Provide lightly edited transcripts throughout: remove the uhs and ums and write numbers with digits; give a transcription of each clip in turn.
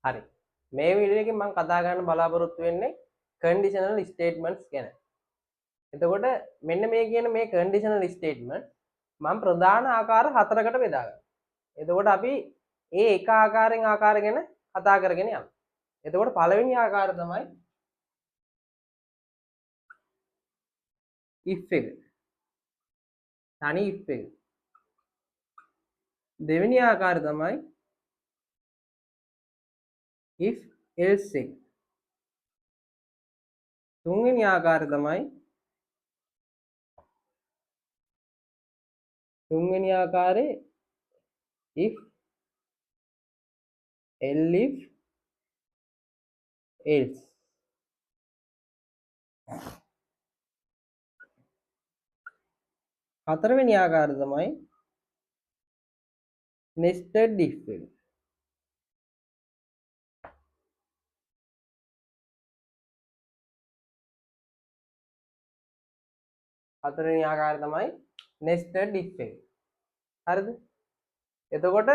හරි. මේ වීඩියෝ එකෙන් මම කතා කරන්න බලාපොරොත්තු වෙන්නේ conditional statements ගැන. එතකොට මෙන්න මේ කියන මේ conditional statement මම ප්‍රධාන ආකාර හතරකට බෙදා ගන්නවා. එතකොට අපි ඒ එක ආකාරයෙන් ආකාර ගැන කතා කරගෙන යමු. එතකොට පළවෙනි ආකාරය තමයි if එක. තනි if එක. දෙවෙනි ආකාරය තමයි if else එක. තුන්වෙනි ආකාරය තමයි තුන්වෙනි ආකාරයේ if elif else. හතරවෙනි ආකාරය තමයි nested if එක. හතරවෙනි ආකාරය තමයි nested if එක. හරිද? එතකොට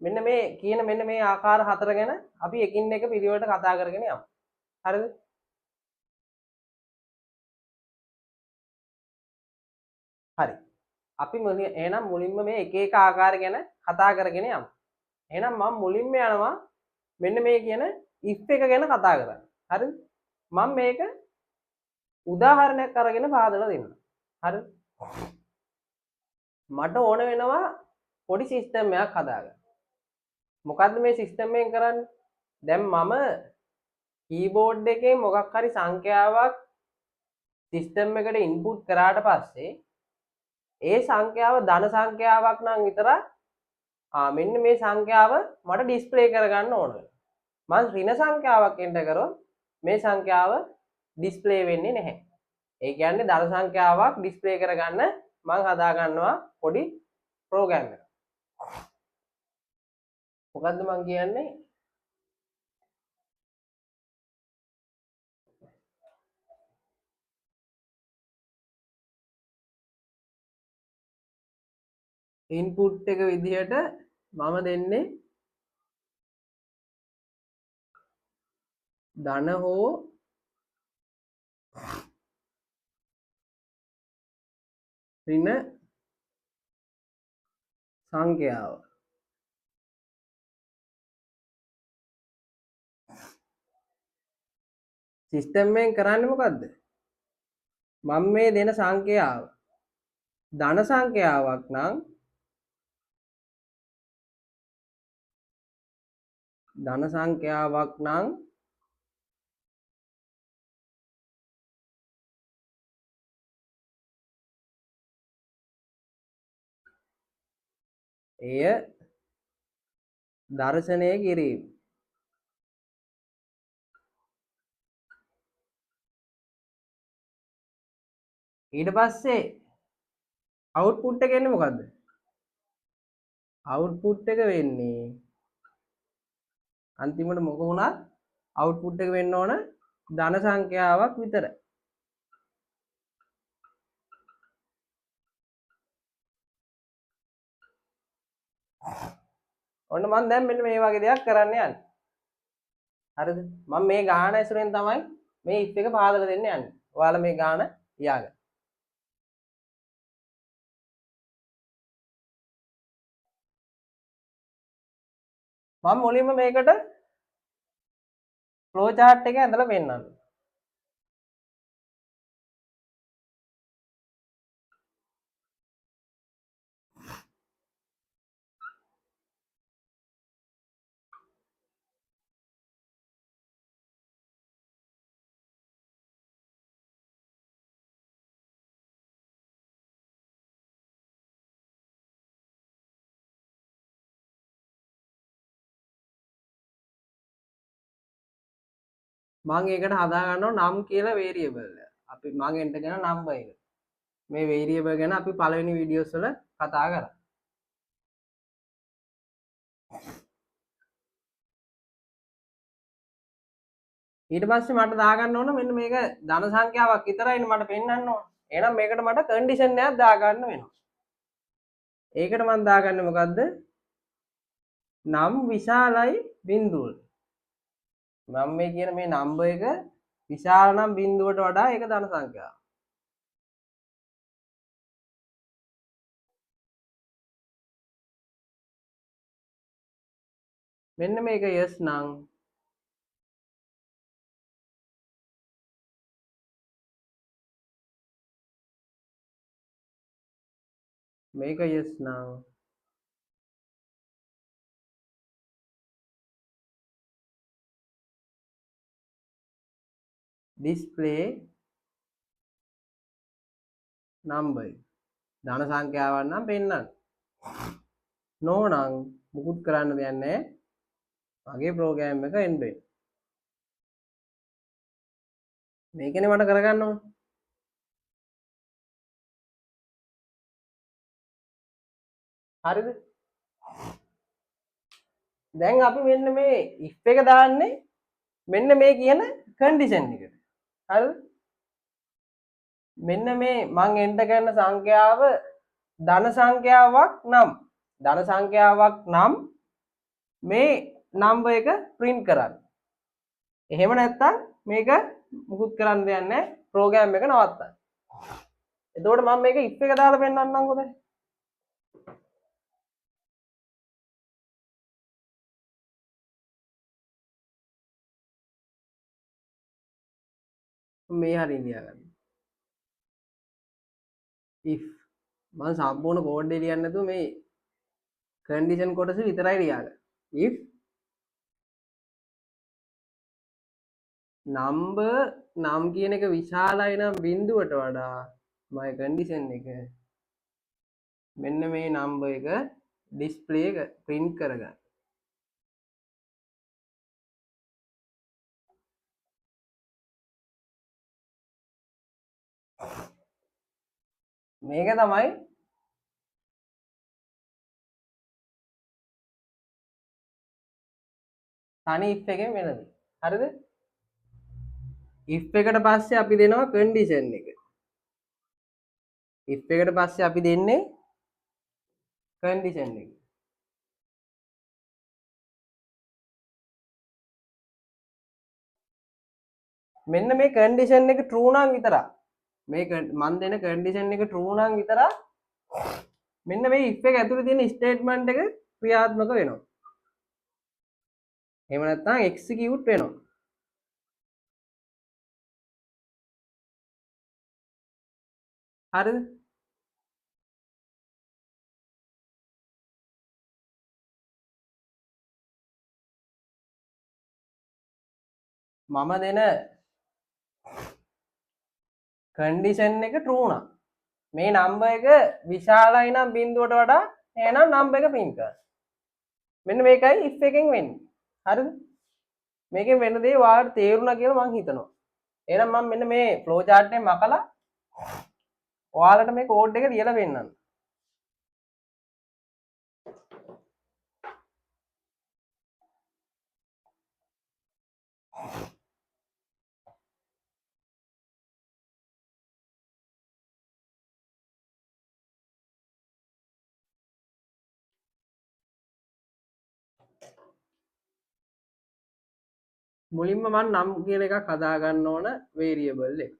මෙන්න මේ කියන මෙන්න මේ ආකාර හතර ගැන අපි එකින් එක පිළිවෙලට කතා කරගෙන යමු. හරිද? හරි. අපි එහෙනම් මුලින්ම මේ එක එක ආකාර ගැන කතා කරගෙන යමු. එහෙනම් මම මුලින්ම යනවා මෙන්න මේ කියන if එක ගැන කතා කරන්න. හරිද? මම මේක උදාහරණයක් අරගෙන පාදලා දෙන්නම්. හරිද? මට ඕන වෙනවා පොඩි සිස්ටම් එකක් හදාගන්න. මොකද්ද මේ සිස්ටම් එකෙන් කරන්නේ? දැන් මම කීබෝඩ් එකේ මොකක් හරි සංඛ්‍යාවක් සිස්ටම් එකට ඉන්පුට් කරාට පස්සේ ඒ සංඛ්‍යාව ධන සංඛ්‍යාවක් නම් විතරක් මෙන්න මේ සංඛ්‍යාව මට ඩිස්ප්ලේ කරගන්න ඕන. මම ඍණ සංඛ්‍යාවක් එන්ටර් කරොත් මේ සංඛ්‍යාව ඩිස්ප්ලේ වෙන්නේ නැහැ. ඒ කියන්නේ ධන සංඛ්‍යාවක් ඩිස්ප්ලේ කරගන්න මම හදා ගන්නවා පොඩි ප්‍රෝග්‍රෑම් එකක්. මොකද්ද මම කියන්නේ? ඉන්පුට් එක විදිහට මම දෙන්නේ ධන හෝ ඍණ සංඛ්‍යාව. සිස්ටම් එකෙන් කරන්නේ මොකද්ද? මම මේ දෙන සංඛ්‍යාව ධන සංඛ්‍යාවක් නම් එය දර්ශනය කිරීම. ඊට පස්සේ අවුට්පුට් එක එන්නේ මොකද්ද? අවුට්පුට් එක වෙන්නේ අන්තිමට මොක වුණත් අවුට්පුට් එක වෙන්න ඕන ධන සංඛ්‍යාවක් විතරයි. ඔන්න මම දැන් මෙන්න මේ වගේ දෙයක් කරන්න යන්නේ. හරිද? මම මේ ගාන ඇසුරෙන් තමයි මේ if එක පාදලා දෙන්න යන්නේ. ඔයාලා මේ ගාන ලියාගන්න. මම මුලින්ම මේකට ෆ්ලෝ chart එක ඇඳලා පෙන්නන්න. මම ඒකට හදා ගන්නවා නම් කියලා වේරියබල් එක. අපි මම එන්ටර් කරන නම්බර් එක. මේ වේරියබල් ගැන අපි පළවෙනි වීඩියෝස් වල කතා කරා. ඊට පස්සේ මට දාගන්න ඕන මෙන්න මේක ධන සංඛ්‍යාවක් විතරයිනේ මට පෙන්වන්න ඕන. එහෙනම් මේකට මට කන්ඩිෂන් එකක් දාගන්න වෙනවා. ඒකට මම දාගන්නේ මොකද්ද? නම් විශාලයි බිඳුව. මම මේ කියන මේ නම්බර් එක විශාල නම් බිඳුවට වඩා ඒක ධන සංඛ්‍යාවක්. මෙන්න මේක yes නම් මේක yes නම් display number ධන සංඛ්‍යාවක් නම් පෙන්නන්න. no නම් මුකුත් කරන්න දෙයක් නැහැ. මගේ ප්‍රෝග්‍රෑම් එක end වෙයි. මේකනේ මට කරගන්න ඕන. හරිද? දැන් අපි මෙන්න මේ if එක දාන්නේ මෙන්න මේ කියන condition එකට. හරිද? මෙන්න මේ මං එන්ටර් කරන සංඛ්‍යාව ධන සංඛ්‍යාවක් නම් මේ නම්බර් එක print කරන්න. එහෙම නැත්නම් මේක මුකුත් කරන්න දෙයක් නැහැ. ප්‍රෝග්‍රෑම් එක නවත්තන්න. එතකොට මම මේක if එක දාලා පෙන්නන්නම් කොහොමද? මේ හරිය ලියාගන්න. if මම සම්පූර්ණ කෝඩ් එක ලියන්නේ නැතුව මේ condition කොටස විතරයි ලියාගන්න. if number නම් කියන එක විශාලයි නම් බිඳුවට වඩා my condition එක මෙන්න මේ number එක display එක print කරගන්න. මේක තමයි තනි if එකෙන් වෙන දේ. හරිද? if එකට පස්සේ අපි දෙනවා condition එක. if එකට පස්සේ අපි දෙන්නේ condition එක. මෙන්න මේ condition එක true නම් විතරයි. මේක මන් දෙන condition එක true නම් විතරයි මෙන්න මේ if එක ඇතුලේ තියෙන statement එක ක්‍රියාත්මක වෙනවා. එහෙම නැත්නම් execute වෙනවා. හරිද? මම දෙන condition එක true නම් මේ number එක විශාලයි නම් බිඳුවට වඩා එහෙනම් number එක print කරන්න. මෙන්න මේකයි if එකෙන් වෙන්නේ. හරිද? මේකෙන් වෙන දේ ඔයාලට තේරුණා කියලා මම හිතනවා. එහෙනම් මම මෙන්න මේ flow chart එක මකලා ඔයාලට මේ code එක ලියලා පෙන්නන්න. මුලින්ම මම නම් කියන එකක් හදා ගන්න ඕන variable එක.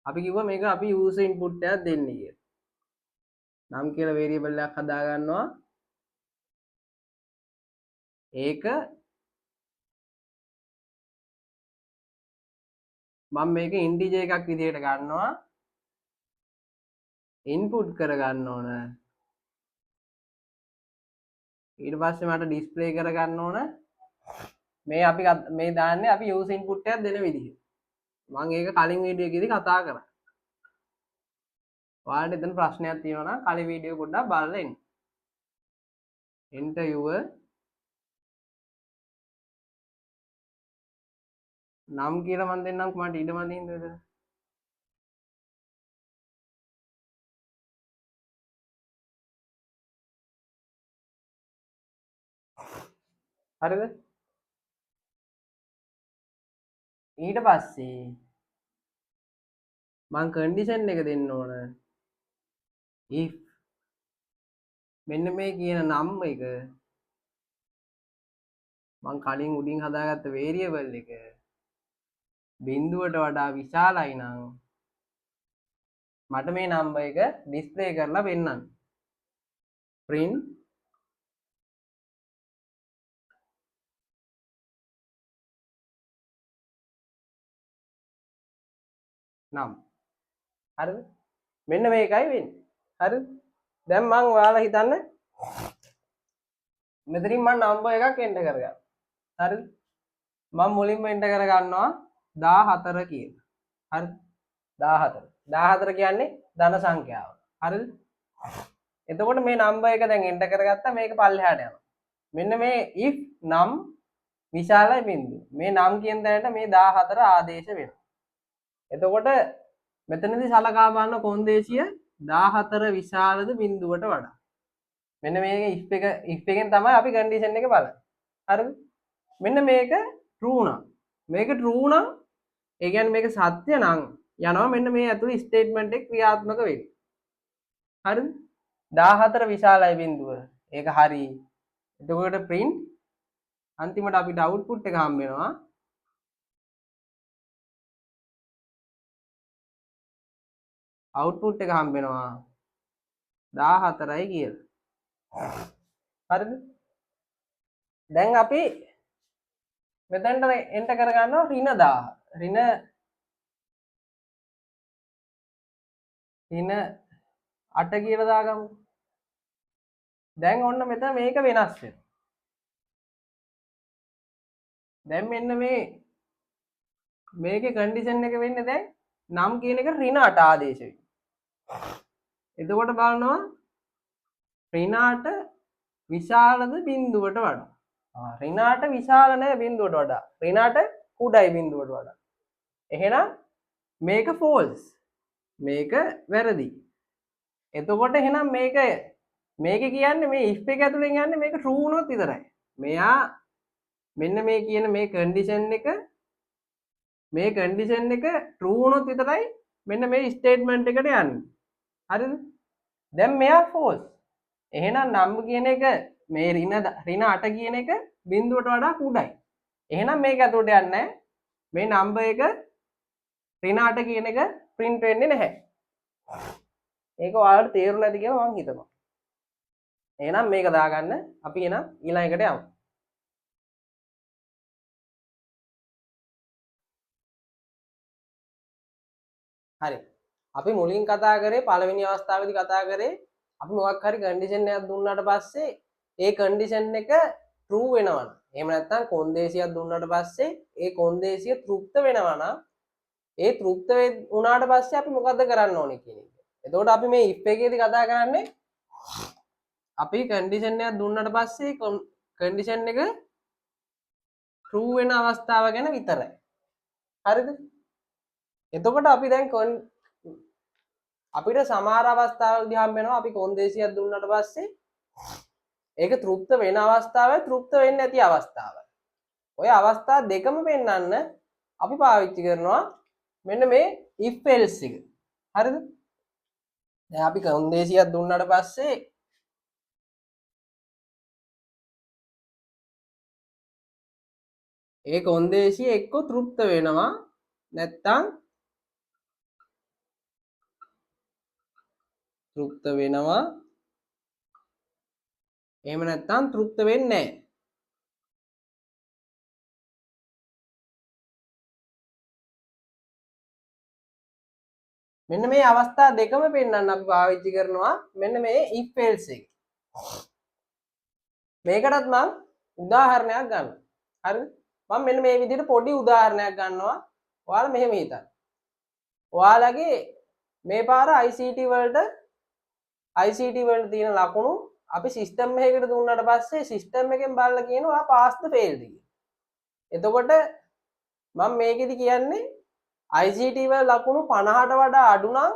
අපි කිව්වා මේක අපි user input එකක් දෙන්නේ කියලා. නම් කියලා variable එකක් හදා ගන්නවා. ඒක මම මේක integer එකක් විදිහට ගන්නවා. input කර ගන්න ඕන. ඊට පස්සේ මට display කර ගන්න ඕන. මේ අපි මේ දාන්නේ අපි user input එකක් දෙන විදිහ. මම ඒක කලින් වීඩියෝ එකේදී කතා කරා. ඔයාලට එතන ප්‍රශ්නයක් තියෙනවා නම් කලින් වීඩියෝ පොඩ්ඩක් බලලා එන්න. enter your නම් කියලා මම දෙන්නම් මට ඊට මදින් නේද? හරිද? ඊට පස්සේ මම condition එක දෙන්න ඕන. if මෙන්න මේ කියන නම් එක මං කලින් උඩින් හදාගත්ත වේරියබල් එක බිඳුවට වඩා විශාලයි නම් මට මේ නම්බර් එක ඩිස්ප්ලේ කරලා පෙන්නන්න. print නම්. හරිද? මෙන්න මේකයි වෙන්නේ. හරිද? දැන් මං ඔයාලා හිතන්න මෙතනින් මම නම්බර් එකක් එන්ටර් කරගන්නවා. හරිද? මම මුලින්ම එන්ටර් කරගන්නවා 14 කියලා. හරිද? 14. 14 කියන්නේ ධන සංඛ්‍යාව. හරිද? එතකොට මේ නම්බර් එක දැන් එන්ටර් කරගත්තා මේක පල්ලෙහාට යනවා. මෙන්න මේ if නම් විශාලයි බිඳුව. මේ නම් කියන තැනට මේ 14 ආදේශ වෙනවා. එතකොට මෙතනදී සලකා බලන කොන්දේසිය 14 විශාලද බිඳුවට වඩා. මෙන්න මේක if එකෙන් තමයි අපි කන්ඩිෂන් එක බලන්නේ. හරිද? මෙන්න මේක true නම්. මේක true නම් ඒ කියන්නේ මේක සත්‍ය නම් යනවා මෙන්න මේ ඇතුළේ ස්ටේට්මන්ට් එක ක්‍රියාත්මක වෙන්නේ. හරිද? 14 විශාලයි බිඳුව. ඒක හරි. එතකොට print අන්තිමට අපිට output එක හම්බ වෙනවා. output එක හම්බ වෙනවා 14යි කියලා. හරිද? දැන් අපි මෙතනට එන්ටර් කරගන්නවා ඍණ 1000. ඍණ 8 කියලා දාගමු. දැන් ඔන්න මෙතන මේක වෙනස් වෙනවා. දැන් මෙන්න මේකේ කන්ඩිෂන් එක වෙන්නේ දැන් නම් කියන එක ඍණ 8 ආදේශ වෙනවා. එතකොට බලනවා ඍණ 8 විශාලද බිඳුවට වඩා. ඍණ 8 විශාල නැහැ බිඳුවට වඩා. ඍණ 8 කුඩයි බිඳුවට වඩා. එහෙනම් මේක false. මේක වැරදි. එතකොට එහෙනම් මේක කියන්නේ මේ if එක ඇතුලෙන් යන්නේ මේක true වුණොත් විතරයි. මෙයා මෙන්න මේ කියන මේ කන්ඩිෂන් එක true වුණොත් විතරයි මෙන්න මේ ස්ටේට්මන්ට් එකට යන්නේ. හරිද? දැන් මෙයා false. එහෙනම් නම් කියන එක මේ ඍණ 8 කියන එක බිඳුවට වඩා කුඩයි. එහෙනම් මේක ඇතුලට යන්නේ නැහැ. මේ නම්බර් එක ඍණ 8 කියන එක print වෙන්නේ නැහැ. ඒක ඔයාලට තේරුණා නැති කියලා මම හිතනවා. එහෙනම් මේක දාගන්න අපි එහෙනම් ඊළඟ එකට යමු. හරි. අපි මුලින් කතා කරේ පළවෙනි අවස්ථාවේදී කතා කරේ අපි මොකක් හරි කන්ඩිෂන් එකක් දුන්නාට පස්සේ ඒ කන්ඩිෂන් එක true වෙනවා නම් එහෙම නැත්නම් කොන්දේසියක් දුන්නාට පස්සේ ඒ කොන්දේසිය තෘප්ත වෙනවා නම් ඒ තෘප්ත වුණාට පස්සේ අපි මොකද්ද කරන්න ඕනේ කියන එක. එතකොට අපි මේ if එකේදී කතා කරන්නේ අපි කන්ඩිෂන් එකක් දුන්නාට පස්සේ කන්ඩිෂන් එක true වෙන අවස්ථාව ගැන විතරයි. හරිද? එතකොට අපි දැන් අපිට සමහර අවස්ථාවලදී හම්බ වෙනවා අපි කොන්දේසියක් දුන්නාට පස්සේ ඒක තෘප්ත වෙන අවස්ථාවයි තෘප්ත වෙන්නේ නැති අවස්ථාවයි. ඔය අවස්ථා දෙකම පෙන්වන්න අපි පාවිච්චි කරනවා මෙන්න මේ if else එක. හරිද? දැන් අපි කොන්දේසියක් දුන්නාට පස්සේ ඒ කොන්දේසිය එක්ක තෘප්ත වෙනවා නැත්තම් තෘප්ත වෙනවා එහෙම නැත්තම් තෘප්ත වෙන්නේ නැහැ. මෙන්න මේ අවස්ථා දෙකම පෙන්වන්න අපි පාවිච්චි කරනවා මෙන්න මේ if else එක. මේකටත් මම උදාහරණයක් ගන්නවා. හරිද? මම මෙන්න මේ විදිහට පොඩි උදාහරණයක් ගන්නවා. ඔයාලා මෙහෙම හිතන්න. ඔයාලගේ මේ පාර ICT වලට තියෙන ලකුණු අපි සිස්ටම් එකකට දුන්නාට පස්සේ සිස්ටම් එකෙන් බලලා කියනවා පාස්ද ෆේල්ද කියලා. එතකොට මම මේකෙදි කියන්නේ ICT වල ලකුණු 50ට වඩා අඩු නම්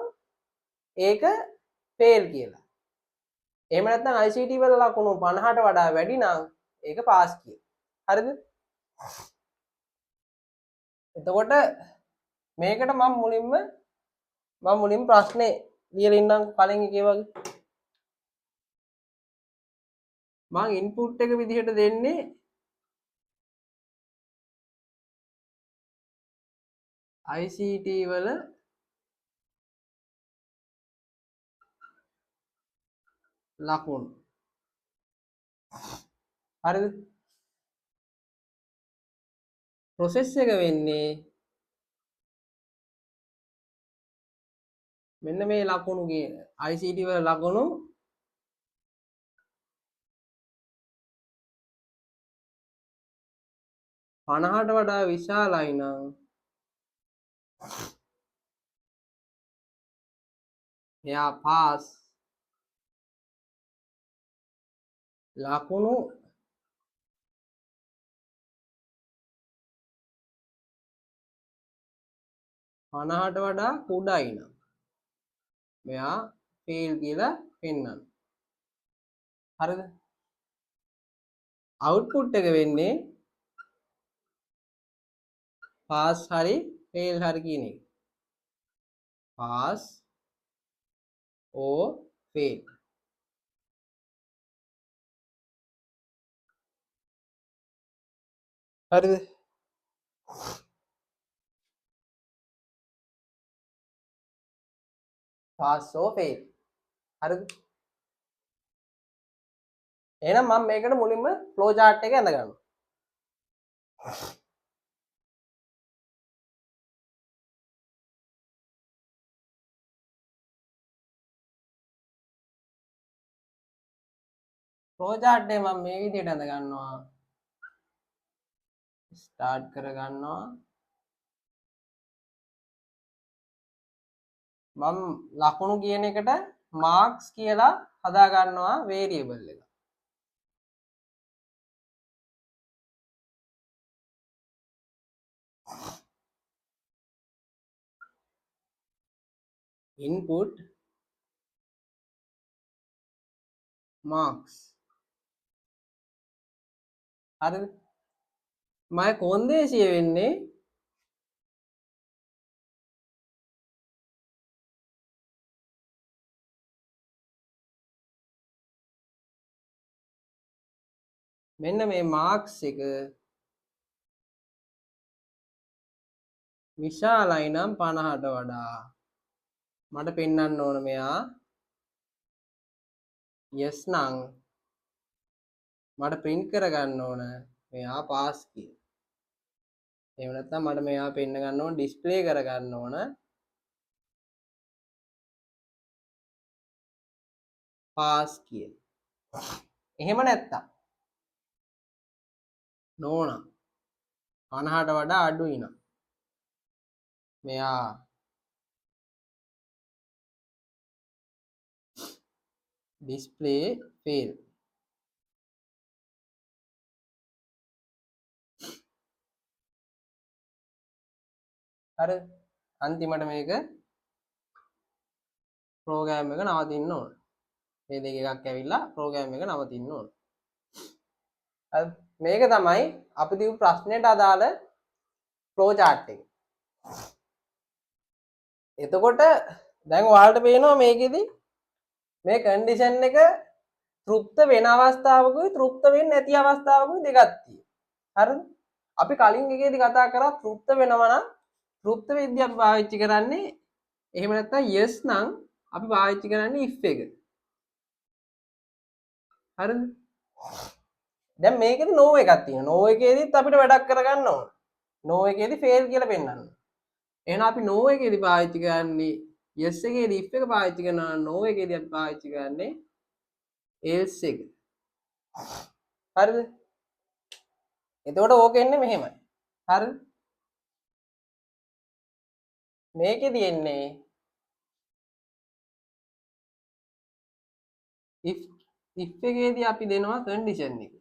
ඒක ෆේල් කියලා. එහෙම නැත්නම් ICT වල ලකුණු 50ට වඩා වැඩි නම් ඒක පාස් කියලා. හරිද? එතකොට මේකට මම මුලින්ම ප්‍රශ්නේ ලියලා ඉන්නම් කලින් එකේ වගේ. මම ඉන්පුට් එක විදිහට දෙන්නේ ICT වල ලකුණු හරිද ප්‍රොසෙස් එක වෙන්නේ මෙන්න මේ ලකුණු ICT වල ලකුණු 50ට වඩා විශාලයි නම් එයා පාස් ලකුණු 50ට වඩා කුඩායි නම් මෙයා ෆේල් කියලා පෙන්වන්න. හරිද? අවුට්පුට් එක වෙන්නේ පාස් හරි ෆේල් හරි කියන එක. Pass or fail. හරිද? pass or fail. හරිද? එහෙනම් මම මේකට මුලින්ම flow chart එක ඇඳ ගන්නවා. flow chart එක මම මේ විදිහට ඇඳ ගන්නවා. start කර ගන්නවා. මම ලකුණු කියන එකට marks කියලා හදා ගන්නවා variable එක. input marks හරිද මම කොන්දේසිය වෙන්නේ මෙන්න මේ marks එක විශාලයි නම් 50ට වඩා මට පෙන්වන්න ඕන මෙයා yes නම් මට print කරගන්න ඕන මෙයා pass කියලා. එහෙම නැත්නම් මට මෙයා පෙන්න ගන්න ඕන display කරගන්න ඕන pass කියලා. එහෙම නැත්නම් නෝනා 50ට වඩා අඩුයි නම් මෙයා display fail. හරි අන්තිමට මේක ප්‍රෝග්‍රෑම් එක නවතින්න ඕන. මේ දෙක එකක් ඇවිල්ලා ප්‍රෝග්‍රෑම් එක නවතින්න ඕන. මේක තමයි අපි දීපු ප්‍රශ්නෙට අදාළ ෆ්ලෝ chart එක. එතකොට දැන් ඔයාලට පේනවා මේකෙදි මේ කන්ඩිෂන් එක තෘප්ත වෙන අවස්ථාවකුයි තෘප්ත වෙන්නේ නැති අවස්ථාවකුයි දෙකක් තියෙනවා. හරිද? අපි කලින් එකේදී කතා කරා තෘප්ත වෙනවා නම් තෘප්ත වෙද්දී අපි පාවිච්චි කරන්නේ එහෙම නැත්නම් yes නම් අපි පාවිච්චි කරන්නේ if එක. හරිද? දැන් මේකෙදි no එකක් තියෙනවා. no එකේදීත් අපිට වැඩක් කරගන්න ඕන. no එකේදී fail කියලා පෙන්නන්න. එහෙනම් අපි no එකේදී පාවිච්චි කරන්නේ yes එකේදී if එක පාවිච්චි කරනවා. no එකේදී අපි පාවිච්චි කරන්නේ else එක. හරිද? එතකොට ඕක එන්නේ මෙහෙමයි. හරිද? මේකෙදි එන්නේ if එකේදී අපි දෙනවා condition එක.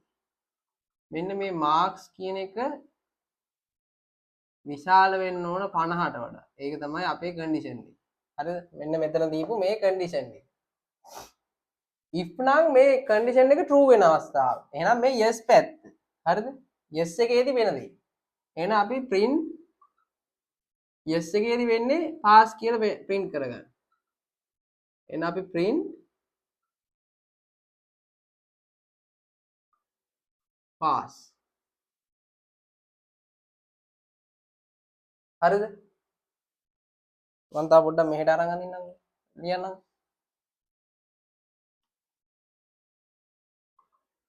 මෙන්න මේ marks කියන එක විශාල වෙන්න ඕන 50ට වඩා. ඒක තමයි අපේ condition එක. හරිද? මෙන්න මෙතන දීපු මේ condition එක. if නම් මේ condition එක true වෙන අවස්ථාව. එහෙනම් මේ yes පැත්ත. හරිද? yes එකේදී වෙන දේ. එහෙනම් අපි print yes එකේදී වෙන්නේ pass කියලා print කරගන්න. එහෙනම් අපි print pass. හරිද? මම තා පොඩ්ඩක් මෙහෙට අරන් අඳින්නම් ලියන්නම්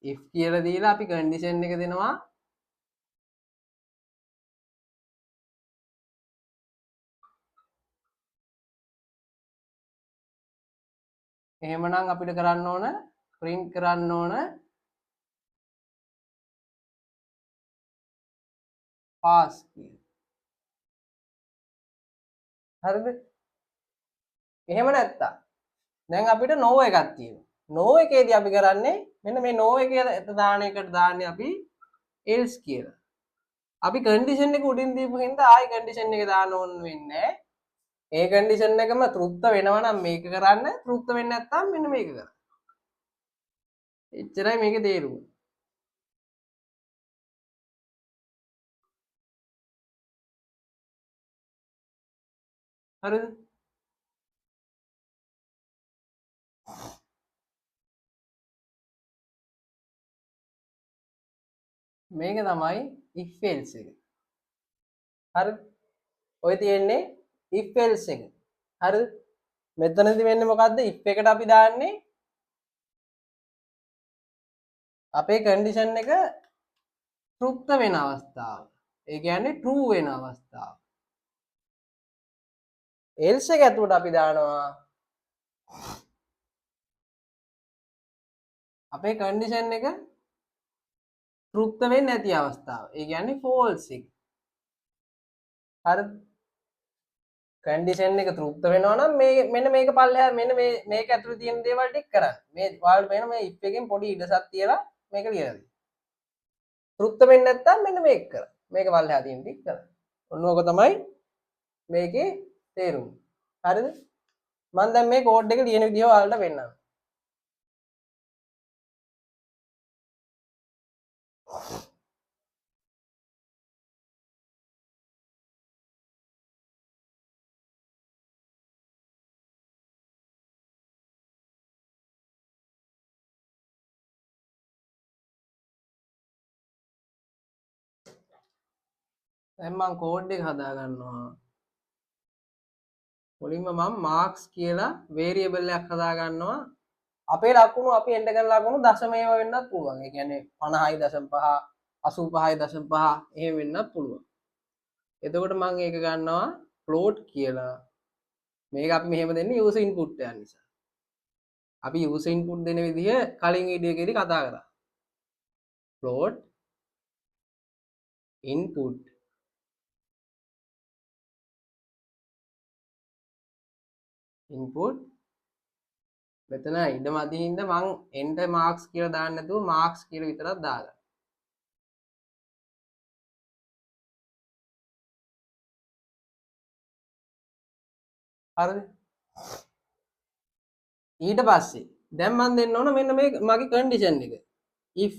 if කියලා දීලා අපි කන්ඩිෂන් එක දෙනවා එහෙමනම් අපිට කරන්න ඕන print කරන්න ඕන pass කියලා. හරිද? එහෙම නැත්තම් දැන් අපිට no එකක් තියෙනවා. no එකේදී අපි කරන්නේ මෙන්න මේ no එකේ දාන එකට දාන්නේ අපි else කියලා. අපි කන්ඩිෂන් එක උඩින් දීපු හින්දා ආයි කන්ඩිෂන් එක දාන්න ඕන වෙන්නේ නැහැ. ඒ කන්ඩිෂන් එකම තෘප්ත වෙනවා නම් මේක කරන්න, තෘප්ත වෙන්නේ නැත්නම් මෙන්න මේක කරන්න. එච්චරයි මේකේ තේරුම. හරිද? මේක තමයි if else එක. හරිද? ඔය තියෙන්නේ if else එක. හරිද? මෙතනදි වෙන්නේ මොකද්ද? if එකට අපි දාන්නේ අපේ කන්ඩිෂන් එක තෘප්ත වෙන අවස්ථාව. ඒ කියන්නේ true වෙන අවස්ථාව. else එක ඇතුළට අපි දානවා අපේ කන්ඩිෂන් එක තෘප්ත වෙන්නේ නැති අවස්ථාව. ඒ කියන්නේ false එක. හරිද? කන්ඩිෂන් එක තෘප්ත වෙනවා නම් මේ මෙන්න මේක පල්ලෙහා මෙන්න මේක ඇතුළේ තියෙන දේවල් ටික කරන්න. මේ ඔයාලට පේන මේ if එකෙන් පොඩි ඉඩසක් තියලා මේක ලියලා දෙන්න. තෘප්ත වෙන්නේ නැත්නම් මෙන්න මේක කරන්න. මේක පල්ලෙහා තියෙන ටික කරන්න. ඔන්න ඕක තමයි මේකේ තේරුම. හරිද? මම දැන් මේ කෝඩ් එක ලියන විදිහ ඔයාලට පෙන්නන්නම්. දැන් මම කෝඩ් එක හදා ගන්නවා. මුලින්ම මම marks කියලා variable එකක් හදා ගන්නවා. අපේ ලකුණු අපි එන්ටර් කරන ලකුණු දශම ඒවා වෙන්නත් පුළුවන්. ඒ කියන්නේ 50.5 85.5 එහෙම වෙන්නත් පුළුවන්. එතකොට මම ඒක ගන්නවා float කියලා. මේක අපි මෙහෙම දෙන්නේ user input එක නිසා. අපි user input දෙන විදිහ කලින් වීඩියෝ එකේදී කතා කරා. float input මෙතන ඉඩ මදි හින්දා මං enter marks කියලා දාන්න නැතුව marks කියලා විතරක් දාගන්න. හරිද? ඊට පස්සේ දැන් මම දෙන්න ඕන මෙන්න මේ මගේ කන්ඩිෂන් එක. if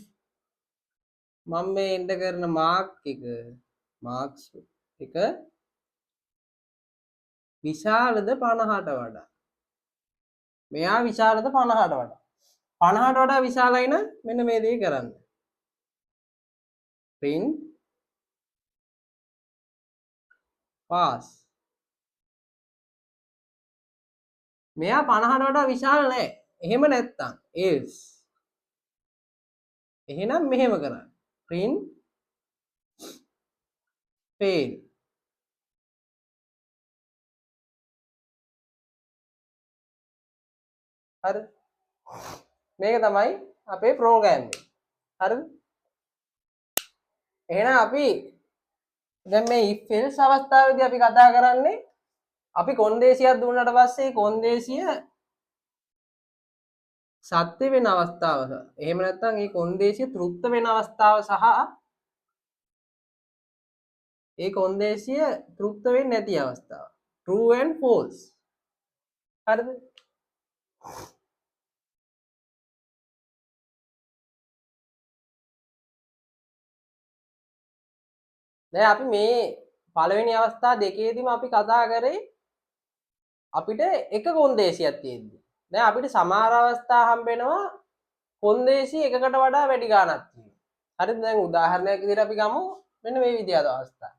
මම මේ එන්ටර් කරන marks එක විශාලද 50ට වඩා. මෙයා විශාලද 50ට වඩා. 50ට වඩා විශාලයි නම් මෙන්න මේ දේ කරන්න. print pass. මෙයා 50ට වඩා විශාල නැහැ. එහෙම නැත්තම් else. එහෙනම් මෙහෙම කරන්න. print fail. හරි? මේක තමයි අපේ ප්‍රෝග්‍රෑම් එක. හරිද? එහෙනම් අපි දැන් මේ if else අවස්ථාවේදී අපි කතා කරන්නේ අපි කොන්දේසියක් දුන්නාට පස්සේ කොන්දේසිය සත්‍ය වෙන අවස්ථාව සහ එහෙම නැත්නම් ඒ කොන්දේසිය තෘප්ත වෙන අවස්ථාව සහ ඒ කොන්දේසිය තෘප්ත වෙන්නේ නැති අවස්ථාව. true and false. හරිද? දැන් අපි මේ පළවෙනි අවස්ථා දෙකේදීම අපි කතා කරේ අපිට එක කොන්දේසියක් තියෙද්දි. දැන් අපිට සමහර අවස්ථා හම්බ වෙනවා කොන්දේසි එකකට වඩා වැඩි ගාණක් තියෙනවා. හරිද? දැන් උදාහරණයක් විදිහට අපි ගමු මෙන්න මේ විදිහට අවස්ථා.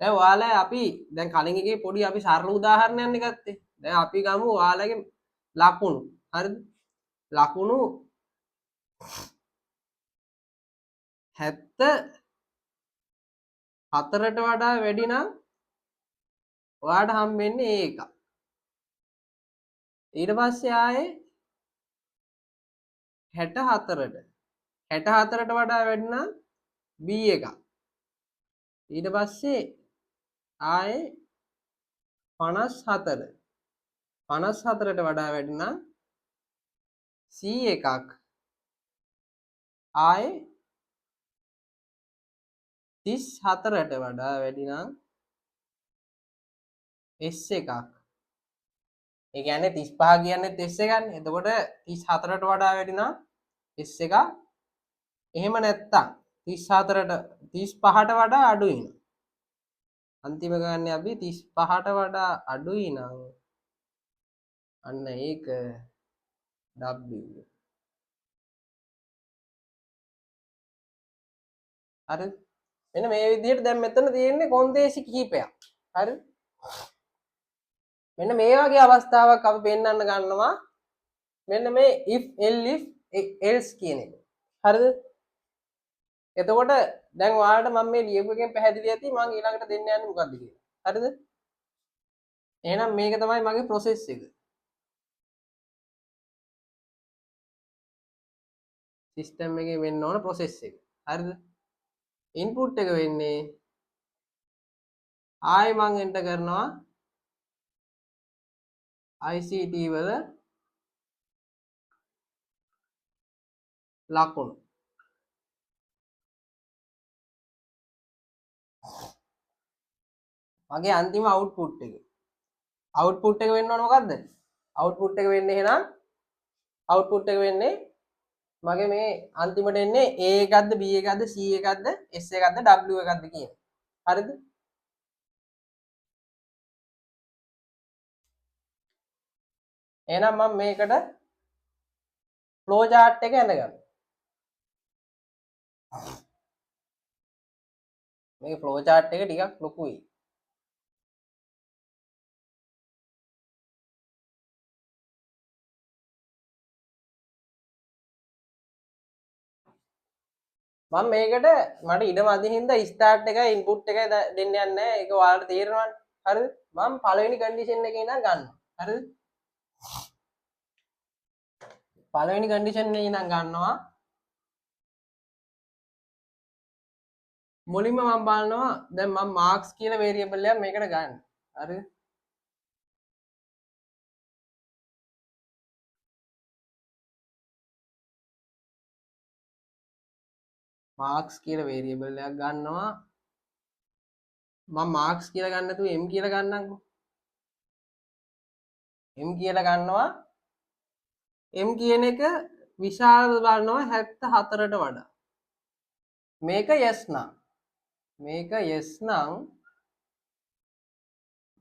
දැන් ඔයාලා අපි දැන් කලින් එකේ පොඩි අපි සරල උදාහරණයක් නේ ගත්තේ. දැන් අපි ගමු ඔයාලගේ ලකුණු. හරිද? ලකුණු 74ට වඩා වැඩි නම් ඔයාට හම්බෙන්නේ A එකක්. ඊට පස්සේ ආයේ 64ට වඩා වැඩි නම් B එකක්. ඊට පස්සේ ආයේ 54ට වඩා වැඩි නම් C එකක්. ආයේ 34ට වඩා වැඩි නම් S එකක්. ඒ කියන්නේ 35 කියන්නේ S එකක්නේ. එතකොට 34ට වඩා වැඩි නම් S එකක්. එහෙම නැත්තම් 35ට වඩා අඩුයි නම් අන්තිම ගන්න අපි 35ට වඩා අඩුයි නම් අන්න ඒක W. හරි. මෙන්න මේ විදිහට දැන් මෙතන තියෙන්නේ කොන්දේසි කිහිපයක්. හරි. මෙන්න මේ වගේ අවස්ථාවක් අපි පෙන්වන්න ගන්නවා. මෙන්න මේ if else කියන එක. හරිද? එතකොට දැන් ඔයාලට මම මේ ලියපු එකෙන් පැහැදිලි ඇති මම ඊළඟට දෙන්න යන්නේ මොකද්ද කියලා. හරිද? එහෙනම් මේක තමයි මගේ process එක. system එකේ වෙන්න ඕන process එක. හරිද? input එක වෙන්නේ ආයෙ මම enter කරනවා ICT වල ලකුණු. මගේ අන්තිම output එක. output එක වෙන්න ඕන මොකද්ද? output එක වෙන්නේ එහෙනම් output එක වෙන්නේ මගේ මේ අන්තිමට එන්නේ A එකක්ද B එකක්ද C එකක්ද S එකක්ද W එකක්ද කියන. හරිද? එහෙනම් මම මේකට flow chart එක ඇඳගන්නවා. මේ flow chart එක ටිකක් ලොකුයි. මම මේකට මට ඉඩ මදි හින්දා ස්ටාර්ට් එකයි ඉන්පුට් එකයි දෙන්න යන්නේ නැහැ. ඒක ඔයාලට තේරෙනවනේ. හරිද? මම පළවෙනි කන්ඩිෂන් එකේ ඉඳන් ගන්නවා. හරිද? පළවෙනි කන්ඩිෂන් එකේ ඉඳන් ගන්නවා. මුලින්ම මම බලනවා දැන් මම මාක්ස් කියලා වේරියබල් එකක් මේකට ගන්න. හරිද? මාක්ස් කියලා වේරියබල් එකක් ගන්නවා. මම මාක්ස් කියලා ගන්න නැතුව m කියලා ගන්නම්කෝ. m කියලා ගන්නවා. m කියන එක විශාලද බලනවා 74ට වඩා. මේක yes නම්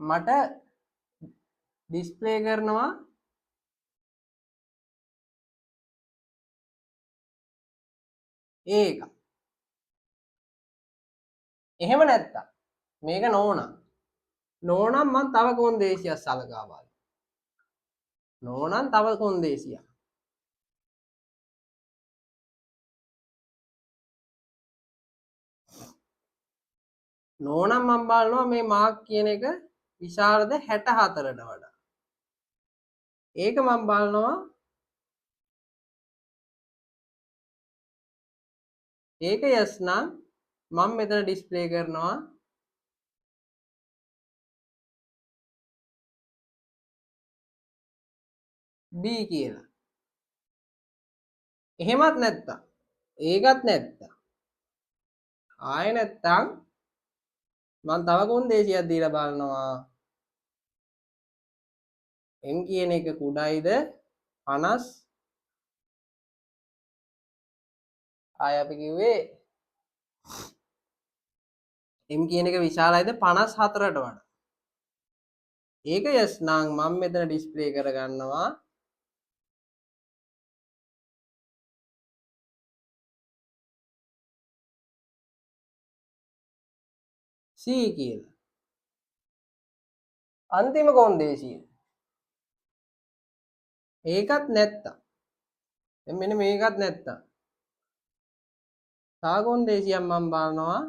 මට ඩිස්ප්ලේ කරනවා ඒක. එහෙම නැත්තම් මේක නෝනම් මම තව කොන්දේසියක් සලකා බලනවා. නෝනම් තව කොන්දේසියක්. නෝනම් මම බලනවා මේ මාක් කියන එක විශාලද 64ට වඩා. ඒක මම බලනවා ඒක yes නම් මම මෙතන ඩිස්ප්ලේ කරනවා B කියලා. එහෙමත් නැත්තම් ඒකත් නැත්තම් ආයෙ නැත්තම් මම තව කොන්දේසියක් දීලා බලනවා m කියන එක කුඩයිද 50 ආයෙ අපි කිව්වේ m කියන එක විශාලයිද 54ට වඩා. ඒක yes නම් මම මෙතන ඩිස්ප්ලේ කරගන්නවා C කියලා. අන්තිම කොන්දේසිය. ඒකත් නැත්තම්. දැන් මෙන්න මේකත් නැත්තම්. තව කොන්දේසියක් මම බලනවා.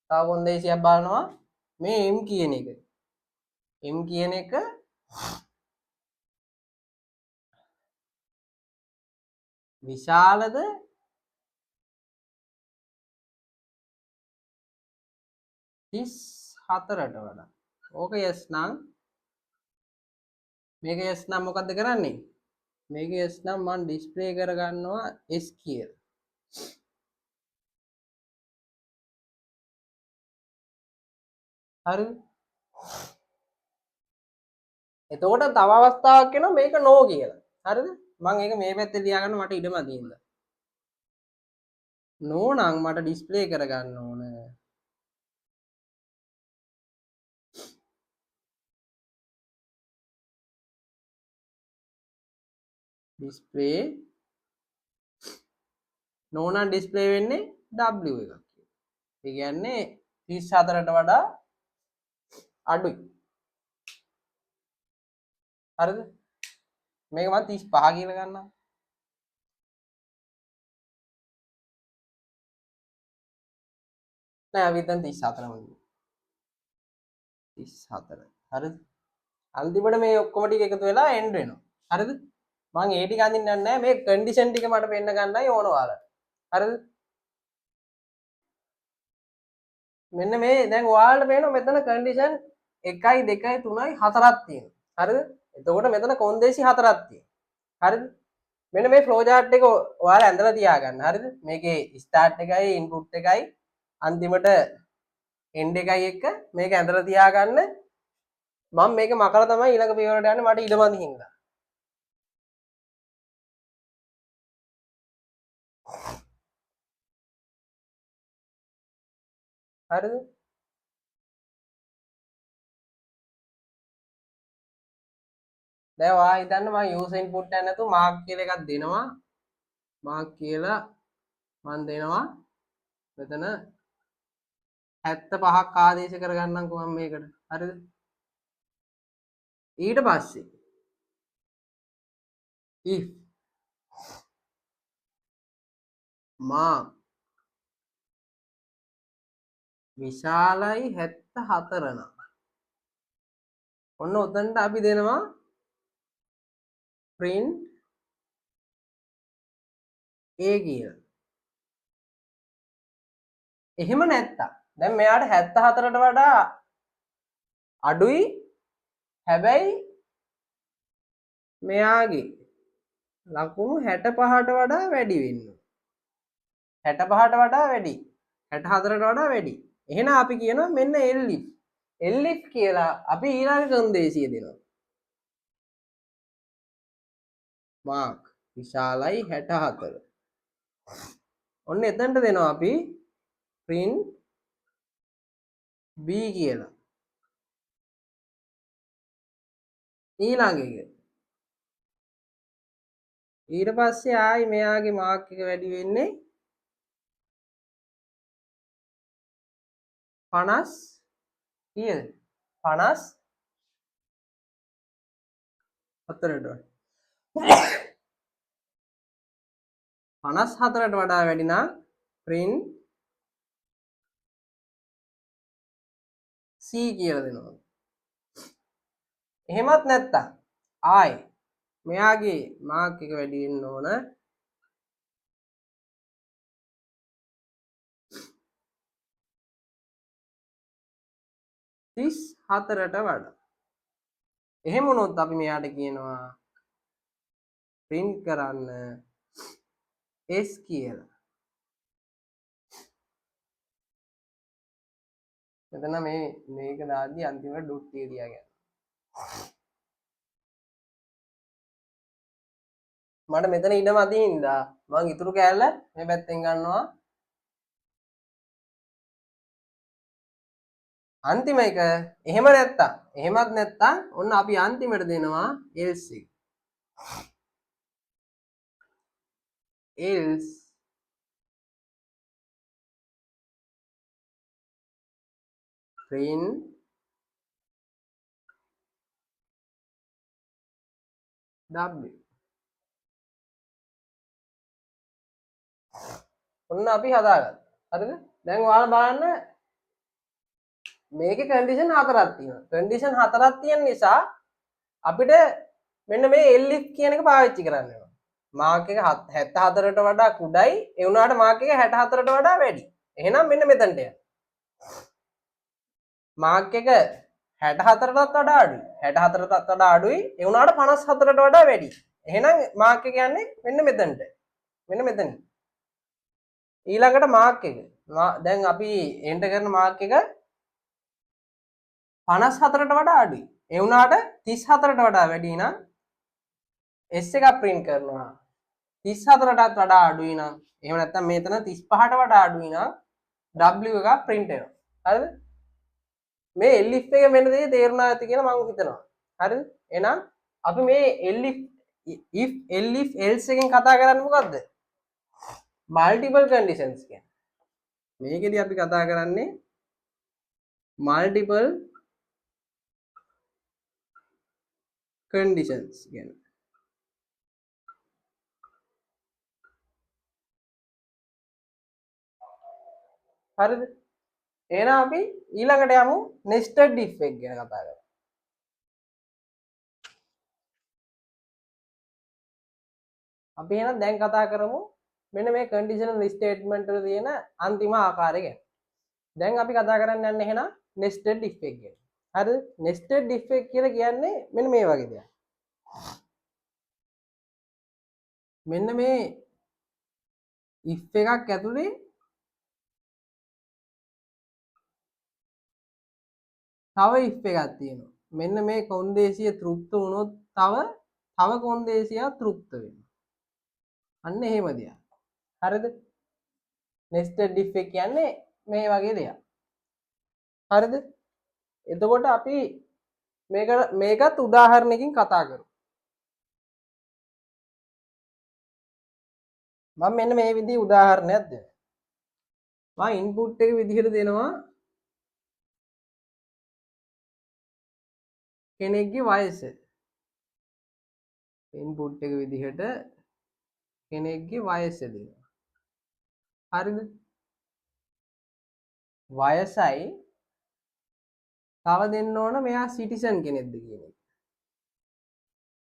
තව කොන්දේසියක් බලනවා මේ m කියන එක. m කියන එක විශාලද 34ට වඩා. ඕක yes නම් මේක yes නම් මොකද්ද කරන්නේ? මේක yes නම් මම ඩිස්ප්ලේ කරගන්නවා s කියලා. හරිද? එතකොට තව අවස්ථාවක් එනවා මේක no කියලා. හරිද? මම ඒක මේ පැත්තේ ලියාගන්න මට ඉඩම තියෙනවා. no නම් මට ඩිස්ප්ලේ කරගන්න ඕන. ඩිස්ප්ලේ no නම් ඩිස්ප්ලේ වෙන්නේ w එකක්. ඒ කියන්නේ 34ට වඩා අඩුයි. හරිද? මේක මම 35 කියලා ගන්නවා. නෑ අපි දැන් 34ම ගමු. 34. හරිද? අන්තිමට මේ ඔක්කොම ටික එකතු වෙලා end වෙනවා. හරිද? මම ඒ ටික අඳින්නන්නේ නැහැ. මේ කන්ඩිෂන් ටික මට පෙන්න ගන්නයි ඕන ඔයාලට. හරිද? මෙන්න මේ දැන් ඔයාලට පේනවා මෙතන කන්ඩිෂන් 1යි 2යි 3යි 4ක් තියෙනවා. හරිද? එතකොට මෙතන කොන්දේසි 4ක් තියෙනවා. හරිද? මෙන්න මේ ෆ්ලෝ chart එක ඔයාලා ඇඳලා තියාගන්න. හරිද? මේකේ start එකයි input එකයි අන්තිමට end එකයි එක්ක මේක ඇඳලා තියාගන්න. මම මේක මකලා තමයි ඊළඟ පියවරට යන්නේ මට ඉඩමදි හින්දා. හරිද? දැන් ඔයා හිතන්න මම user input එක නැතුව mark කියලා එකක් දෙනවා. mark කියලා මම දෙනවා. මෙතන 75ක් ආදේශ කරගන්නම්කෝ මම මේකට. හරිද? ඊට පස්සේ if mark විශාලයි 74 නම් ඔන්න උතන්ට අපි දෙනවා print a කියලා. එහෙම නැත්තම් දැන් මෙයාට 74ට වඩා අඩුයි. හැබැයි මෙයාගේ ලකුණු 65ට වඩා වැඩි වෙන්න. 65ට වඩා වැඩි. 64ට වඩා වැඩි. එහෙනම් අපි කියනවා මෙන්න elif. elif කියලා අපි ඊළඟ කොන්දේසිය දෙනවා. mark විශාලයි 64. ඔන්න එතනට දෙනවා අපි print b කියලා. ඊළඟ එක. ඊට පස්සේ ආයි මෙයාගේ මාක් එක වැඩි වෙන්නේ 50 කීයද? 54ට. 54ට වඩා වැඩි නම් print c කියලා දෙනවා. එහෙමත් නැත්තම් ආයි මෙයාගේ මාක් එක වැඩි වෙන්න ඕන 34ට වඩා. එහෙම වුණොත් අපි මෙයාට කියනවා print කරන්න s කියලා. මෙතන මේක දාද්දි අන්තිමට ඩොට් එක තියාගන්න. මට මෙතන ඉඩම අදින් හින්දා මම ඉතුරු කෑල්ල මේ පැත්තෙන් ගන්නවා. අන්තිම එක එහෙම නැත්තම් එහෙමත් නැත්තම් ඔන්න අපි අන්තිමට දෙනවා else එක. else print W. ඔන්න අපි හදාගත්තා. හරිද? දැන් ඔයාලා බලන්න මේකේ කන්ඩිෂන් හතරක් තියෙනවා. කන්ඩිෂන් හතරක් තියෙන නිසා අපිට මෙන්න මේ elif කියන එක පාවිච්චි කරන්න වෙනවා. මාක් එක 74ට වඩා කුඩයි ඒ වුණාට මාක් එක 64ට වඩා වැඩි. එහෙනම් මෙන්න මෙතනට යන්න. මාක් එක 64ටත් වඩා අඩුයි. 64ටත් වඩා අඩුයි. ඒ වුණාට 54ට වඩා වැඩි. එහෙනම් මාක් එක යන්නේ මෙන්න මෙතනට. මෙන්න මෙතන. ඊළඟට මාක් එක. දැන් අපි එන්ටර් කරන මාක් එක 54ට වඩා අඩුයි. ඒ වුණාට 34ට වඩා වැඩි නම් S එකක් print කරනවා. 34ටත් වඩා අඩුයි නම් එහෙම නැත්නම් මෙතන 35ට වඩා අඩුයි නම් W එකක් print වෙනවා. හරිද? මේ elif එක වෙන දේ තේරුණා ඇති කියලා මම හිතනවා. හරිද? එහෙනම් අපි මේ elif if elif else එකෙන් කතා කරන්නේ මොකද්ද? multiple conditions කියන්නේ. මේකෙදි අපි කතා කරන්නේ multiple conditions ගැන. හරිද? එහෙනම් අපි ඊළඟට යමු nested if එක ගැන කතා කරමු. අපි එහෙනම් දැන් කතා කරමු මෙන්න මේ conditional statement වල තියෙන අන්තිම ආකාරය ගැන. දැන් අපි කතා කරන්න යන්නේ එහෙනම් nested if එක ගැන. හරිද? nested if එක කියලා කියන්නේ මෙන්න මේ වගේ දෙයක්. මෙන්න මේ if එකක් ඇතුලේ තව if එකක් තියෙනවා. මෙන්න මේ කොන්දේසිය තෘප්ත වුණොත් තව කොන්දේසියක් තෘප්ත වෙනවා. අන්න එහෙම දෙයක්. හරිද? nested if එක කියන්නේ මේ වගේ දෙයක්. හරිද? එතකොට අපි මේකත් උදාහරණයකින් කතා කරමු. මම මෙන්න මේ විදිහේ උදාහරණයක් දෙනවා. මම ඉන්පුට් එක විදිහට දෙනවා කෙනෙක්ගේ වයස. ඉන්පුට් එක විදිහට කෙනෙක්ගේ වයස දෙනවා. හරිද? වයසයි තව දෙන්න ඕන මෙයා සිටිසන් කෙනෙක්ද කියන එක.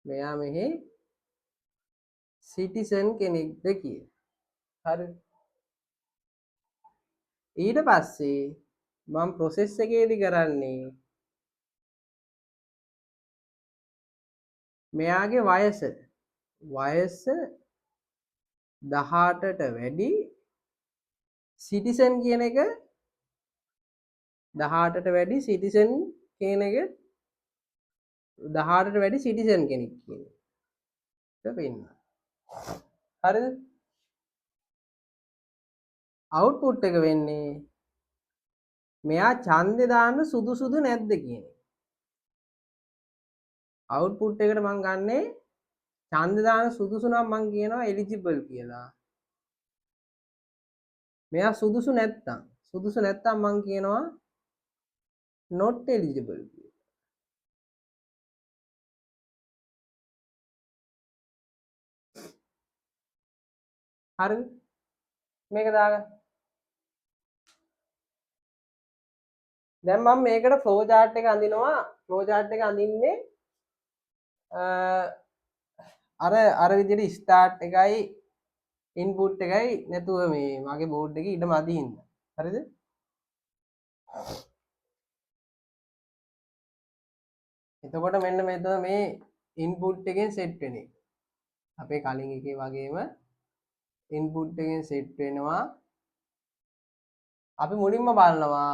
මෙයා මෙහි සිටිසන් කෙනෙක්ද කිය. හරි. ඊට පස්සේ මම process එකේදී කරන්නේ මෙයාගේ වයස 18ට වැඩි සිටිසන් කියන එක 18ට වැඩි සිටිසන් කියන එක 18ට වැඩි සිටිසන් කෙනෙක් කියන එක පෙන්නන. හරිද? අවුට්පුට් එක වෙන්නේ මෙයා ඡන්දේ දාන්න සුදුසුද නැද්ද කියන එක. අවුට්පුට් එකට මම ගන්නේ ඡන්දේ දාන්න සුදුසු නම් මම කියනවා එලිජිබල් කියලා. මෙයා සුදුසු නැත්තම් මම කියනවා not eligible කියලා. හරිද? මේක දාගන්න. දැන් මම මේකට ෆ්ලෝ chart එක අඳිනවා. ෆ්ලෝ chart එක අඳින්නේ අර විදිහට start එකයි input එකයි නැතුව මේ මගේ board එකේ ඊට මදි හින්දා. හරිද? එතකොට මෙන්න මෙතන මේ input එකෙන් set වෙන එක. අපේ කලින් එකේ වගේම input එකෙන් set වෙනවා. අපි මුලින්ම බලනවා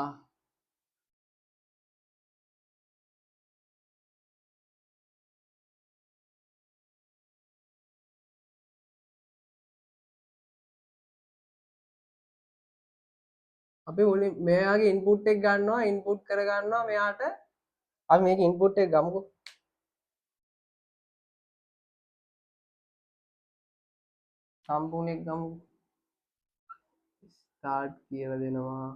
අපි මුලින් මෙයාගේ input එක ගන්නවා input කර ගන්නවා මෙයාට අපි මේක input එක ගමුකෝ සම්පූර්ණ එක ගමුකෝ start කියලා දෙනවා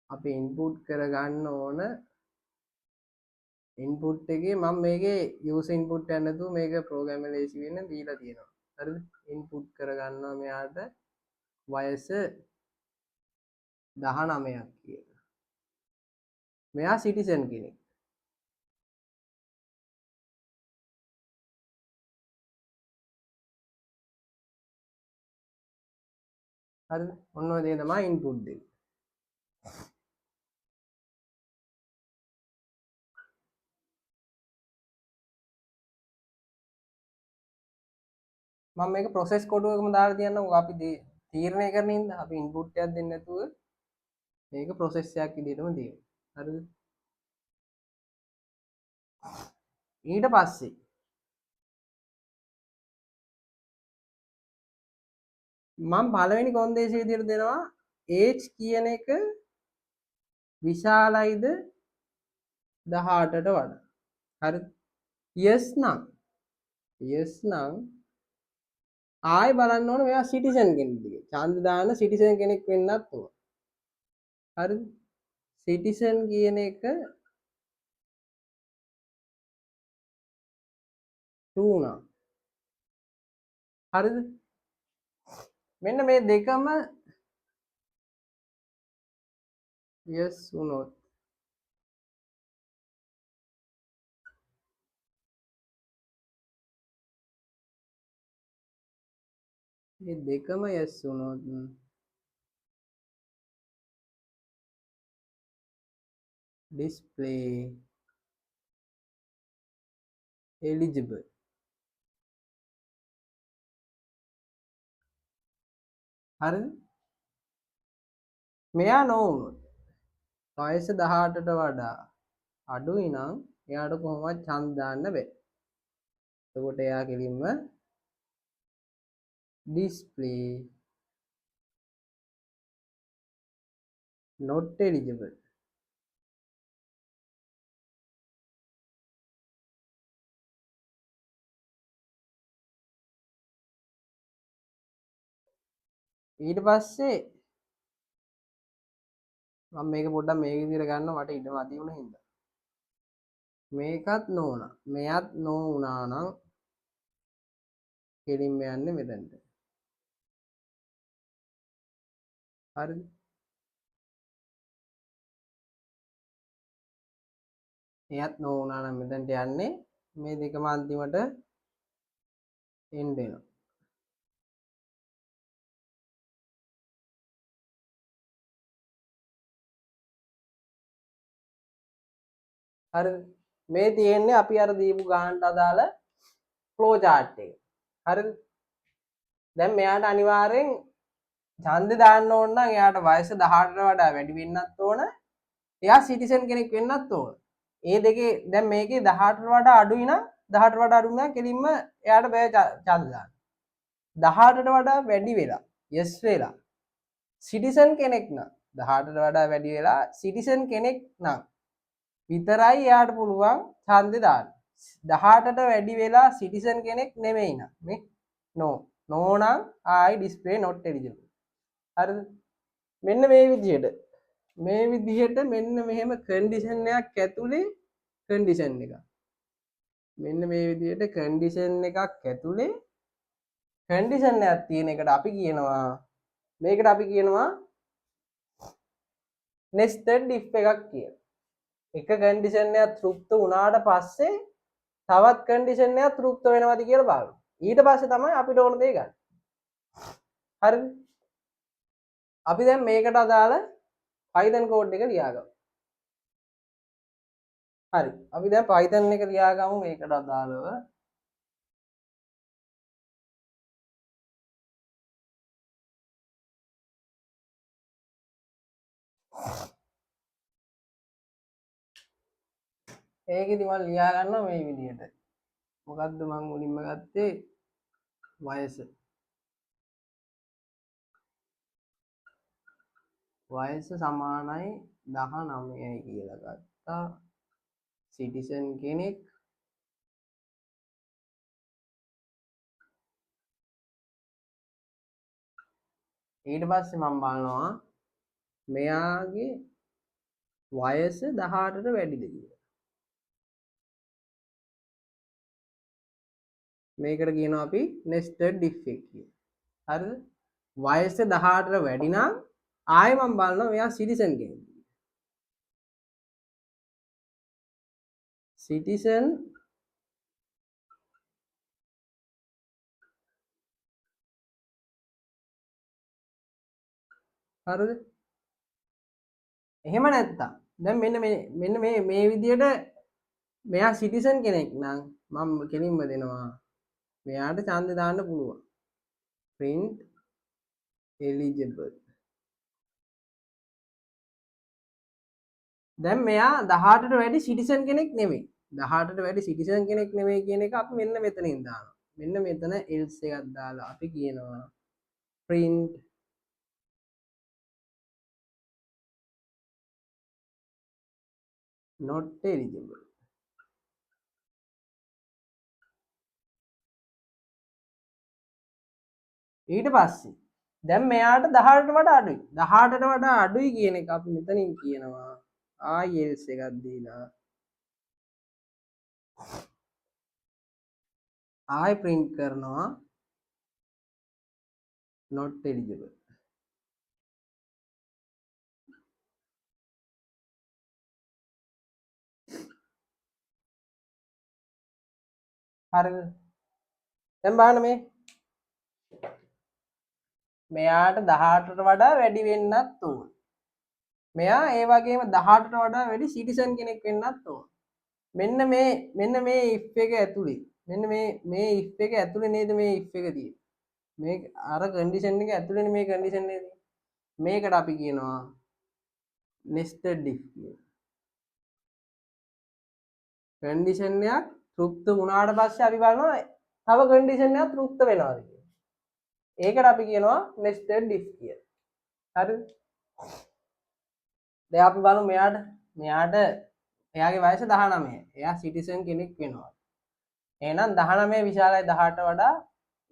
අපි ඉන්පුට් කරගන්න ඕන ඉන්පුට් එකේ මම මේකේ යූසර් ඉන්පුට් එකක් නැතුව මේක ප්‍රෝග්‍රෑම් එක ලේසි වෙන්න දීලා තියෙනවා. හරිද? ඉන්පුට් කරගන්නවා මෙයාට වයස 19ක් කියලා. මෙයා සිටිසන් කෙනෙක්. හරිද? ඔන්න ඔය දේ තමයි ඉන්පුට් දෙක. මම මේක ප්‍රොසෙස් කොටුවකම දාලා තියන්නකො අපි තීරණය කරන ඉඳ අපි ඉන්පුට් එකක් දෙන්නේ නැතුව මේක ප්‍රොසෙස් එකක් විදිහටම තියෙනවා. හරිද? ඊට පස්සේ මම පළවෙනි කොන්දේසි විදිහට දෙනවා age කියන එක විශාලයිද 18ට වඩා. හරිද? yes නම් ආයෙ බලන්න ඕනේ මෙයා සිටිසන් කෙනෙක්ද කියලා. ඡන්ද දාන සිටිසන් කෙනෙක් වෙන්නත් ඕන. හරිද? සිටිසන් කියන එක true වුණා. හරිද? මෙන්න මේ දෙකම yes වුණොත් මේ දෙකම yes වුණොත් display eligible. හරිද? මෙයා නොවුනොත් වයස 18ට වඩා අඩුයි නම් එයාට කොහොමවත් ඡන්ද දාන්න බෑ. එතකොට එයා කෙලින්ම display not eligible. ඊට පස්සේ මම මේක පොඩ්ඩක් මේ විදිහට ගන්නවා මට ඉඩම අඩි වුණ හින්දා. මේකත් නොවුණා. මෙයත් නොවුණා නම් කෙලින්ම යන්නේ මෙතනට. හරිද? එයත් නොවුණා නම් මෙතනට යන්නේ මේ දෙකම අන්තිමට එන්න වෙනවා. හරිද? මේ තියෙන්නේ අපි අර දීපු ගානට අදාළ ෆ්ලෝ chart එක. හරිද? දැන් මෙයාට අනිවාර්යෙන් ඡන්දේ දාන්න ඕන නම් එයාට වයස 18ට වඩා වැඩි වෙන්නත් ඕන. එයා සිටිසන් කෙනෙක් වෙන්නත් ඕන. ඒ දෙකේ දැන් මේකේ 18ට වඩා අඩුයි නම් 18ට වඩා අඩු නම් කෙලින්ම එයාට බෑ ඡන්ද දාන්න. 18ට වඩා වැඩි වෙලා yes වෙලා සිටිසන් කෙනෙක් නම් 18ට වඩා වැඩි වෙලා සිටිසන් කෙනෙක් නම් විතරයි එයාට පුළුවන් ඡන්දේ දාන්න. 18ට වැඩි වෙලා සිටිසන් කෙනෙක් නෙමෙයි නම් මේ නෝ නම් ආයි display not eligible. හරිද? මෙන්න මේ විදිහට මෙන්න මෙහෙම කන්ඩිෂන් එකක් ඇතුලේ කන්ඩිෂන් එකක්. මෙන්න මේ විදිහට කන්ඩිෂන් එකක් ඇතුලේ කන්ඩිෂන් එකක් තියෙන එකට අපි කියනවා මේකට අපි කියනවා nested if එකක් කියලා. එක කන්ඩිෂන් එකක් තෘප්ත වුණාට පස්සේ තවත් කන්ඩිෂන් එකක් තෘප්ත වෙනවද කියලා බලමු. ඊට පස්සේ තමයි අපිට ඕන දේ ගන්න. හරිද? අපි දැන් මේකට අදාළ Python කෝඩ් එක ලියාගමු. හරි. අපි දැන් Python එක ලියාගමු මේකට අදාළව. ඒකෙදි මම ලියා ගන්නවා මේ විදිහට. මොකද්ද මම මුලින්ම ගත්තේ වයස. වයස සමානයි 19යි කියලා ගත්තා. සිටිසන් කෙනෙක් ඊට පස්සේ මම බලනවා මෙයාගේ වයස 18ට වැඩිද කියලා. මේකට කියනවා අපි nested if එක කියලා. හරිද? වයස 18ට වැඩි නම් ආයෙ මම බලනවා මෙයා සිටිසන් කෙනෙක්ද. සිටිසන් හරිද? එහෙම නැත්තම් දැන් මෙන්න මේ විදියට මෙයා සිටිසන් කෙනෙක් නම් මම කෙලින්ම දෙනවා මෙයාට ඡන්දය දාන්න පුළුවන්. print eligible. දැන් මෙයා 18ට වැඩි සිටිසන් කෙනෙක් නෙමෙයි. 18ට වැඩි සිටිසන් කෙනෙක් නෙමෙයි කියන එක අපි මෙන්න මෙතනින් දානවා. මෙන්න මෙතන else එකක් දාලා අපි කියනවා print not eligible. ඊට පස්සේ දැන් මෙයාට 18ට වඩා අඩුයි. 18ට වඩා අඩුයි කියන එක අපි මෙතනින් කියනවා ආයි else එකක් දීලා ආයි print කරනවා not eligible. හරිද? දැන් බලන්න මෙයාට 18ට වඩා වැඩි වෙන්නත් ඕන. මෙයා ඒ වගේම 18ට වඩා වැඩි සිටිසන් කෙනෙක් වෙන්නත් ඕන. මෙන්න මේ if එක ඇතුලේ මේ if එක ඇතුලේ නේද මේ if එක තියෙන්නේ. මේ අර කන්ඩිෂන් එක ඇතුලේනේ මේ කන්ඩිෂන් එක තියෙන්නේ. මේකට අපි කියනවා nested if කියලා. කන්ඩිෂන් එකක් තෘප්ත වුණාට පස්සේ අපි බලනවා තව කන්ඩිෂන් එකක් තෘප්ත වෙනවාද කියලා. ඒකට අපි කියනවා nested if කියලා. හරිද? දැන් අපි බලමු මෙයාට එයාගේ වයස 19. එයා සිටිසන් කෙනෙක් වෙනවා. එහෙනම් 19 විශාලයි 18ට වඩා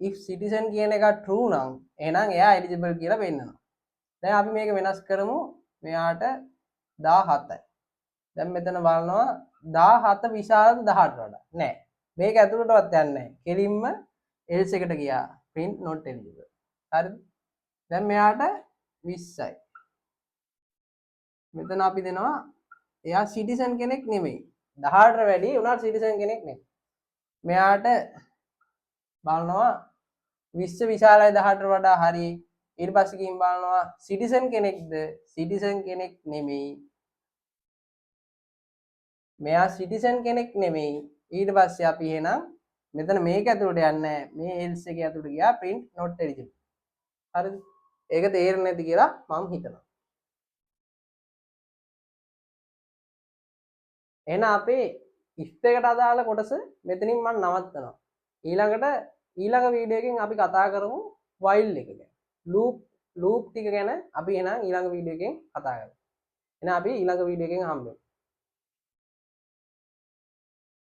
if citizen කියන එක true නම් එහෙනම් එයා eligible කියලා පෙන්නනවා. දැන් අපි මේක වෙනස් කරමු. මෙයාට 17යි. දැන් මෙතන බලනවා 17 විශාලද 18ට වඩා? නෑ. මේක ඇතුළටවත් යන්නේ නෑ. කෙලින්ම else එකට ගියා. print not eligible. හරිද? දැන් මෙයාට 20යි. මෙතන අපි දෙනවා එයා සිටිසන් කෙනෙක් නෙමෙයි. 18ට වැඩි උනාට සිටිසන් කෙනෙක් නෙමෙයි. මෙයාට බලනවා 20 විශාලයි 18ට වඩා හරි. ඊට පස්සේ ගිහින් බලනවා සිටිසන් කෙනෙක්ද? සිටිසන් කෙනෙක් නෙමෙයි. මෙයා සිටිසන් කෙනෙක් නෙමෙයි. ඊට පස්සේ අපි එහෙනම් මෙතන මේක ඇතුළට යන්නේ නැහැ. මේ else එක ඇතුළට ගියා print not eligible. හරිද? ඒක තේරෙන්නේ නැති කියලා මම හිතනවා. එහෙනම් අපේ if එකට අදාළ කොටස මෙතනින් මම නවත්තනවා. ඊළඟ වීඩියෝ එකෙන් අපි කතා කරමු while එක ගැන. loop ටික ගැන අපි එහෙනම් ඊළඟ වීඩියෝ එකෙන් කතා කරමු. එහෙනම් අපි ඊළඟ වීඩියෝ එකෙන් හම්බෙමු.